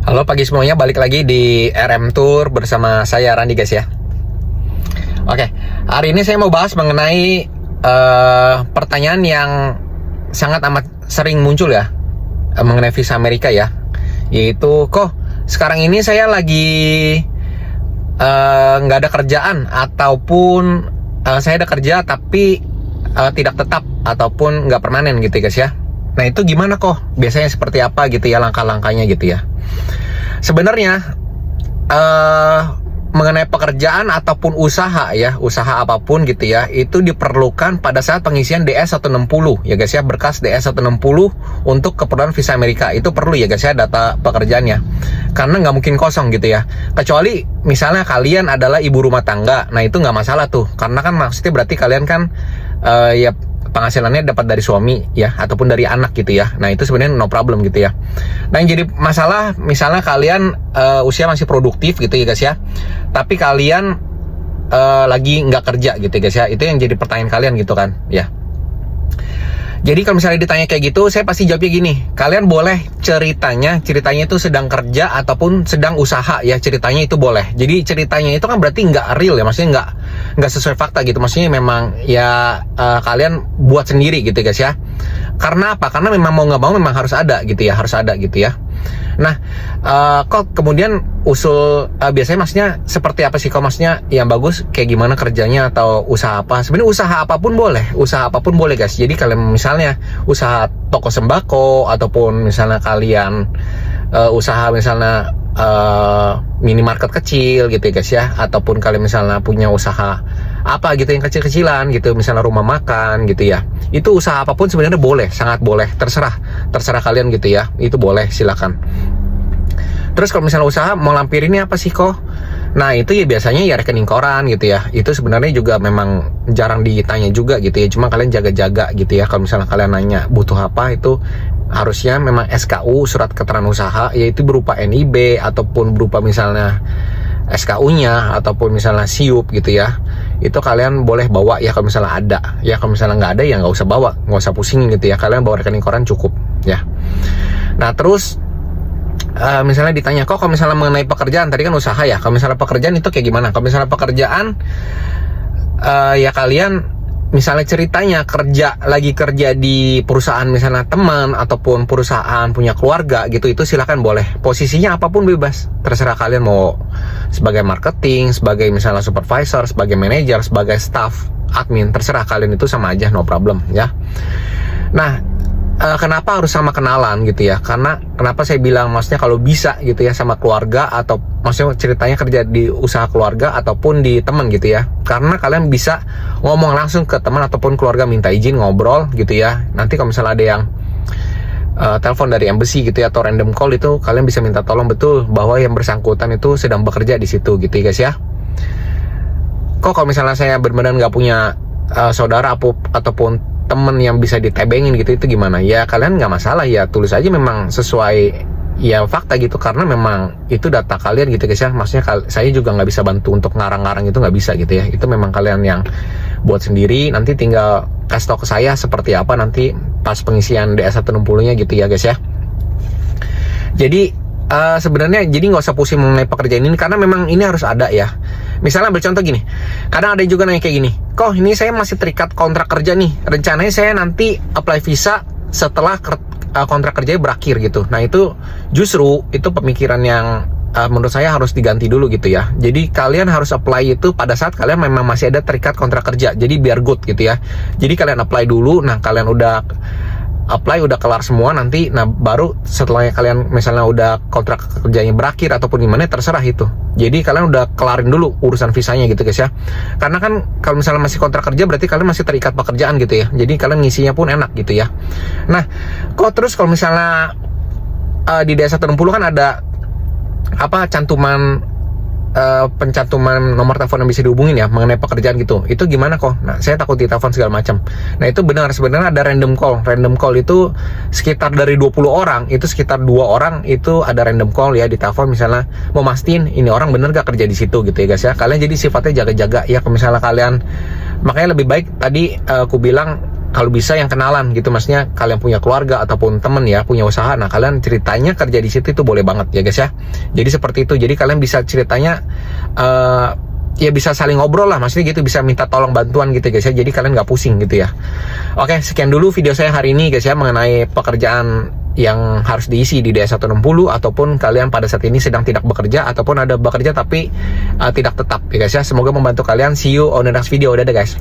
Halo pagi semuanya, balik lagi di RM Tour bersama saya Randi guys ya. Oke, hari ini saya mau bahas mengenai pertanyaan yang sangat amat sering muncul ya, mengenai visa Amerika ya. Yaitu, kok sekarang ini saya lagi nggak ada kerjaan, ataupun saya ada kerja tapi tidak tetap ataupun nggak permanen gitu guys ya. Nah itu gimana kok? Biasanya seperti apa gitu ya langkah-langkahnya gitu ya. Sebenarnya mengenai pekerjaan ataupun usaha ya, usaha apapun gitu ya, itu diperlukan pada saat pengisian DS-160 ya guys ya, berkas DS-160 untuk keperluan visa Amerika. Itu perlu ya guys ya data pekerjaannya, karena nggak mungkin kosong gitu ya. Kecuali misalnya kalian adalah ibu rumah tangga, nah itu nggak masalah tuh, karena kan maksudnya berarti kalian kan ya penghasilannya dapat dari suami ya, ataupun dari anak gitu ya. Nah itu sebenarnya no problem gitu ya. Nah yang jadi masalah misalnya kalian usia masih produktif gitu ya guys ya, tapi kalian lagi nggak kerja gitu ya guys ya. Itu yang jadi pertanyaan kalian gitu kan ya. Jadi kalau misalnya ditanya kayak gitu, saya pasti jawabnya gini, kalian boleh ceritanya itu sedang kerja ataupun sedang usaha ya, ceritanya itu boleh. Jadi ceritanya itu kan berarti nggak real ya, maksudnya nggak sesuai fakta gitu, maksudnya memang ya kalian buat sendiri gitu guys ya. Karena apa? Karena memang mau nggak mau memang harus ada gitu ya, harus ada gitu ya. Nah, kok kemudian usul biasanya maksudnya seperti apa sih? Kok maksudnya yang bagus kayak gimana kerjanya atau usaha apa? Sebenarnya usaha apapun boleh guys. Jadi kalian misalnya usaha toko sembako, ataupun misalnya kalian usaha misalnya minimarket kecil gitu ya guys ya, ataupun kalian misalnya punya usaha apa gitu yang kecil-kecilan gitu, misalnya rumah makan gitu ya. Itu usaha apapun sebenarnya boleh, sangat boleh, terserah kalian gitu ya. Itu boleh, silakan. Terus kalau misalnya usaha mau lampirinnya apa sih kok? Nah itu ya biasanya ya rekening koran gitu ya. Itu sebenarnya juga memang jarang ditanya juga gitu ya. Cuma kalian jaga-jaga gitu ya. Kalau misalnya kalian nanya butuh apa, itu harusnya memang SKU, surat keterangan usaha, yaitu berupa NIB ataupun berupa misalnya SKU-nya ataupun misalnya SIUP gitu ya. Itu kalian boleh bawa ya kalau misalnya ada. Ya kalau misalnya nggak ada ya nggak usah bawa, nggak usah pusing gitu ya. Kalian bawa rekening koran cukup ya. Nah terus misalnya ditanya, kok kalau misalnya mengenai pekerjaan, tadi kan usaha ya, kalau misalnya pekerjaan itu kayak gimana? Kalau misalnya pekerjaan ya kalian misalnya ceritanya lagi kerja di perusahaan misalnya teman ataupun perusahaan punya keluarga gitu, itu silakan boleh. Posisinya apapun bebas, terserah kalian mau sebagai marketing, sebagai misalnya supervisor, sebagai manajer, sebagai staff, admin, terserah kalian, itu sama aja, no problem ya. Nah kenapa harus sama kenalan gitu ya? Karena kenapa saya bilang maksudnya kalau bisa gitu ya sama keluarga, atau maksudnya ceritanya kerja di usaha keluarga ataupun di teman gitu ya. Karena kalian bisa ngomong langsung ke teman ataupun keluarga, minta izin ngobrol gitu ya. Nanti kalau misalnya ada yang telepon dari embassy gitu ya, atau random call, itu kalian bisa minta tolong betul bahwa yang bersangkutan itu sedang bekerja di situ gitu ya guys ya. Kok kalau misalnya saya benar-benar nggak punya saudara ataupun temen yang bisa ditebengin gitu, itu gimana? Ya kalian nggak masalah ya, tulis aja memang sesuai ya fakta gitu, karena memang itu data kalian gitu guys ya. Maksudnya saya juga nggak bisa bantu untuk ngarang-ngarang, itu nggak bisa gitu ya. Itu memang kalian yang buat sendiri, nanti tinggal kasih tau ke saya seperti apa nanti pas pengisian DS-160-nya gitu ya guys ya. Jadi sebenarnya jadi nggak usah pusing mengenai pekerjaan ini, karena memang ini harus ada ya. Misalnya bercontoh gini, kadang ada juga nanya kayak gini, kok ini saya masih terikat kontrak kerja nih, rencananya saya nanti apply visa setelah kontrak kerjanya berakhir gitu. Nah itu justru itu pemikiran yang menurut saya harus diganti dulu gitu ya. Jadi kalian harus apply itu pada saat kalian memang masih ada terikat kontrak kerja, jadi biar good gitu ya. Jadi kalian apply dulu, nah kalian udah apply, udah kelar semua nanti, nah baru setelahnya kalian misalnya udah kontrak kerjanya berakhir ataupun gimana, terserah itu. Jadi kalian udah kelarin dulu urusan visanya gitu guys ya. Karena kan kalau misalnya masih kontrak kerja berarti kalian masih terikat pekerjaan gitu ya. Jadi kalian ngisinya pun enak gitu ya. Nah kok terus kalau misalnya di DS-160 kan ada apa, pencantuman nomor telepon yang bisa dihubungin ya mengenai pekerjaan gitu. Itu gimana kok? Nah saya takut ditelepon segala macam. Nah itu benar, sebenarnya ada random call itu sekitar dari 20 orang itu sekitar 2 orang itu ada random call ya di telepon, misalnya mau mastiin ini orang bener gak kerja di situ gitu ya guys ya. Kalian jadi sifatnya jaga-jaga ya. Kalau misalnya kalian, makanya lebih baik tadi aku bilang kalau bisa yang kenalan gitu, maksudnya kalian punya keluarga ataupun temen ya, punya usaha, nah kalian ceritanya kerja di situ itu boleh banget ya guys ya. Jadi seperti itu, jadi kalian bisa ceritanya ya bisa saling ngobrol lah, maksudnya gitu, bisa minta tolong bantuan gitu guys ya, jadi kalian nggak pusing gitu ya. Oke, sekian dulu video saya hari ini guys ya, mengenai pekerjaan yang harus diisi di DS160, ataupun kalian pada saat ini sedang tidak bekerja, ataupun ada bekerja tapi tidak tetap ya guys ya. Semoga membantu kalian. See you on the next video. Dadah guys.